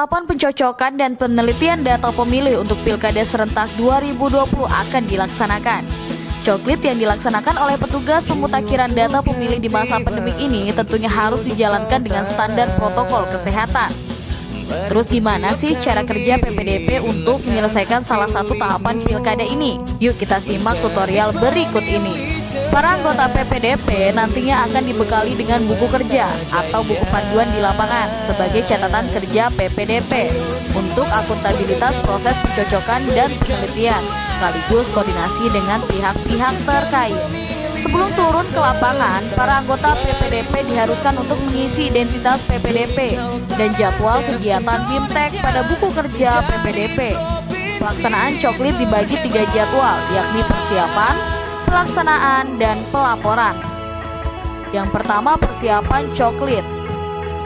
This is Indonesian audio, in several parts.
tahapan pencocokan dan penelitian data pemilih untuk Pilkada serentak 2020 akan dilaksanakan. Coklit yang dilaksanakan oleh petugas pemutakhiran data pemilih di masa pandemik ini tentunya harus dijalankan dengan standar protokol kesehatan. Terus gimana sih cara kerja PPDP untuk menyelesaikan salah satu tahapan pilkada ini? Yuk kita simak tutorial berikut ini. Para anggota PPDP nantinya akan dibekali dengan buku kerja atau buku panduan di lapangan sebagai catatan kerja PPDP untuk akuntabilitas proses pencocokan dan penelitian, sekaligus koordinasi dengan pihak-pihak terkait. Sebelum turun ke lapangan, para anggota PPDP diharuskan untuk mengisi identitas PPDP dan jadwal kegiatan BIMTEK pada buku kerja PPDP. Pelaksanaan coklit dibagi 3 jadwal, yakni persiapan, pelaksanaan, dan pelaporan. Yang pertama, persiapan coklit.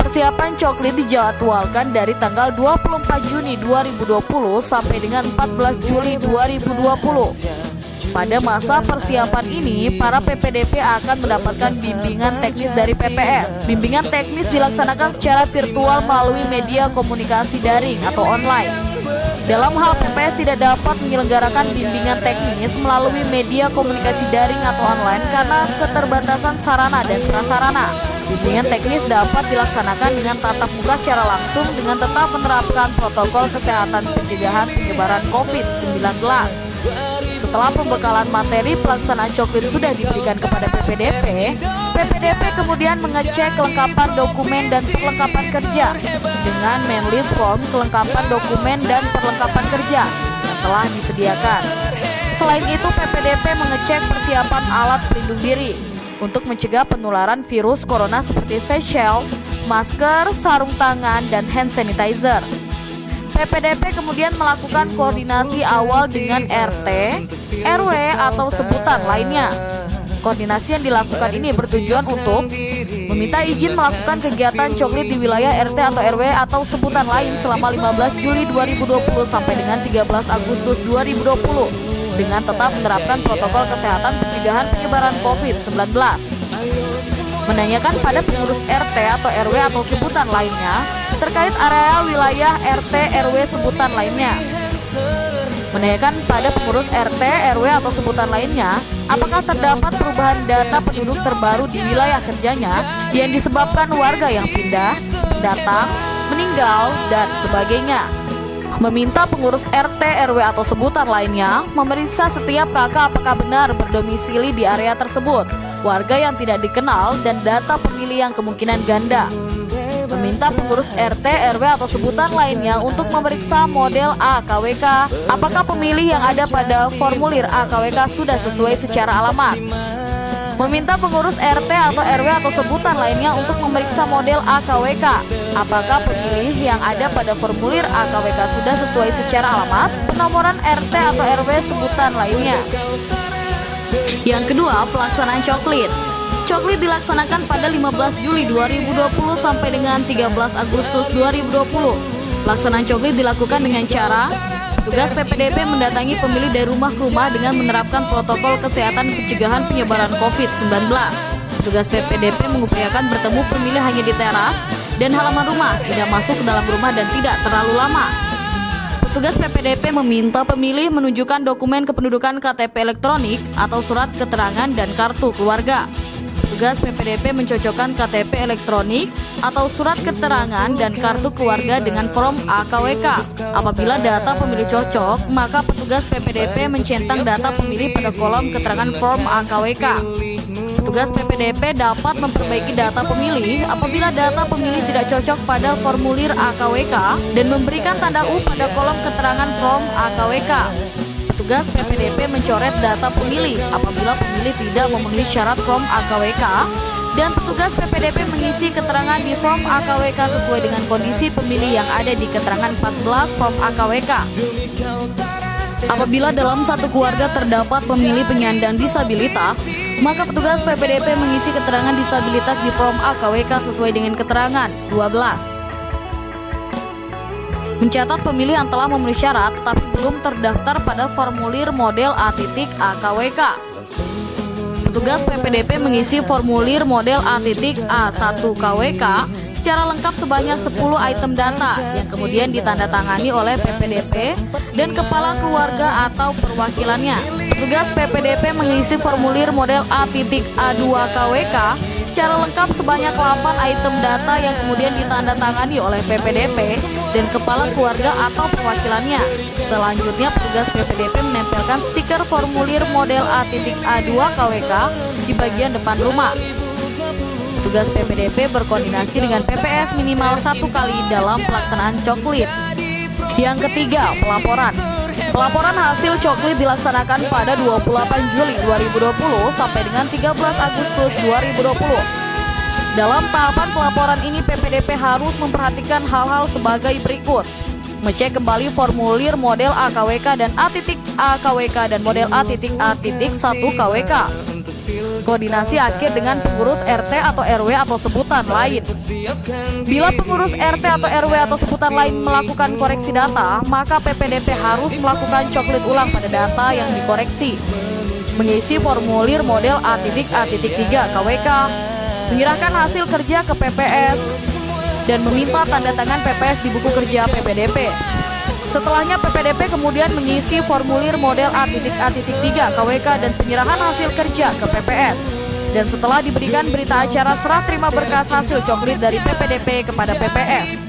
Persiapan coklit dijadwalkan dari tanggal 24 Juni 2020 sampai dengan 14 Juli 2020. Pada masa persiapan ini, para PPDP akan mendapatkan bimbingan teknis dari PPS. Bimbingan teknis dilaksanakan secara virtual melalui media komunikasi daring atau online. Dalam hal PPS tidak dapat menyelenggarakan bimbingan teknis melalui media komunikasi daring atau online karena keterbatasan sarana dan prasarana. Bimbingan teknis dapat dilaksanakan dengan tatap muka secara langsung dengan tetap menerapkan protokol kesehatan pencegahan penyebaran COVID-19. Setelah pembekalan materi pelaksanaan coklit sudah diberikan kepada PPDP, PPDP kemudian mengecek kelengkapan dokumen dan perlengkapan kerja dengan Menlist Form kelengkapan dokumen dan perlengkapan kerja yang telah disediakan. Selain itu, PPDP mengecek persiapan alat pelindung diri untuk mencegah penularan virus corona seperti face shield, masker, sarung tangan, dan hand sanitizer. PPDP kemudian melakukan koordinasi awal dengan RT, RW, atau sebutan lainnya. Koordinasi yang dilakukan ini bertujuan untuk meminta izin melakukan kegiatan coklit di wilayah RT atau RW atau sebutan lain selama 15 Juli 2020 sampai dengan 13 Agustus 2020 dengan tetap menerapkan protokol kesehatan pencegahan penyebaran COVID-19. Menanyakan pada pengurus RT atau RW atau sebutan lainnya terkait area wilayah RT RW sebutan lainnya. Menanyakan pada pengurus RT RW atau sebutan lainnya apakah terdapat perubahan data penduduk terbaru di wilayah kerjanya yang disebabkan warga yang pindah, datang, meninggal, dan sebagainya. Meminta pengurus RT RW atau sebutan lainnya memeriksa setiap kakak apakah benar berdomisili di area tersebut, warga yang tidak dikenal, dan data pemilih yang kemungkinan ganda. Meminta pengurus RT, RW atau sebutan lainnya untuk memeriksa model AKWK, apakah pemilih yang ada pada formulir AKWK sudah sesuai secara alamat. Meminta pengurus RT atau RW atau sebutan lainnya untuk memeriksa model AKWK, apakah pemilih yang ada pada formulir AKWK sudah sesuai secara alamat, penomoran RT atau RW sebutan lainnya. Yang kedua, pelaksanaan coklit. Coklit dilaksanakan pada 15 Juli 2020 sampai dengan 13 Agustus 2020. Pelaksanaan coklit dilakukan dengan cara petugas PPDP mendatangi pemilih dari rumah ke rumah dengan menerapkan protokol kesehatan pencegahan penyebaran COVID-19. Petugas PPDP mengupayakan bertemu pemilih hanya di teras dan halaman rumah, tidak masuk ke dalam rumah dan tidak terlalu lama. Petugas PPDP meminta pemilih menunjukkan dokumen kependudukan KTP elektronik atau surat keterangan dan kartu keluarga. Petugas PPDP mencocokkan KTP elektronik atau surat keterangan dan kartu keluarga dengan form AKWK. Apabila data pemilih cocok, maka petugas PPDP mencentang data pemilih pada kolom keterangan form AKWK. Petugas PPDP dapat memperbaiki data pemilih apabila data pemilih tidak cocok pada formulir AKWK dan memberikan tanda U pada kolom keterangan form AKWK. Petugas PPDP mencoret data pemilih apabila pemilih tidak memenuhi syarat form AKWK, dan petugas PPDP mengisi keterangan di form AKWK sesuai dengan kondisi pemilih yang ada di keterangan 14 form AKWK. Apabila dalam satu keluarga terdapat pemilih penyandang disabilitas, maka petugas PPDP mengisi keterangan disabilitas di form AKWK sesuai dengan keterangan 12. Mencatat pemilih yang telah memenuhi syarat tetapi belum terdaftar pada formulir model A.AKWK. Petugas PPDP mengisi formulir model A.A1KWK secara lengkap sebanyak 10 item data yang kemudian ditandatangani oleh PPDP dan kepala keluarga atau perwakilannya. Petugas PPDP mengisi formulir model A.A2KWK secara lengkap sebanyak 8 item data yang kemudian ditandatangani oleh PPDP dan kepala keluarga atau perwakilannya. Selanjutnya, petugas PPDP menempelkan stiker formulir model A.A2KWK di bagian depan rumah. Petugas PPDP berkoordinasi dengan PPS minimal 1 kali dalam pelaksanaan coklit. Yang ketiga, pelaporan. Pelaporan hasil coklit dilaksanakan pada 28 Juli 2020 sampai dengan 13 Agustus 2020. Dalam tahapan pelaporan ini, PPDP harus memperhatikan hal-hal sebagai berikut: mengecek kembali formulir model AKWK dan A.AKWK dan model A.A1KWK. Koordinasi akhir dengan pengurus RT atau RW atau sebutan lain. Bila pengurus RT atau RW atau sebutan lain melakukan koreksi data, maka PPDP harus melakukan coklit ulang pada data yang dikoreksi. Mengisi formulir model A.A3KWK, menyerahkan hasil kerja ke PPS, dan meminta tanda tangan PPS di buku kerja PPDP. Setelahnya, PPDP kemudian mengisi formulir model A.A3KWK dan penyerahan hasil kerja ke PPS. Dan setelah diberikan berita acara serah terima berkas hasil coklit dari PPDP kepada PPS.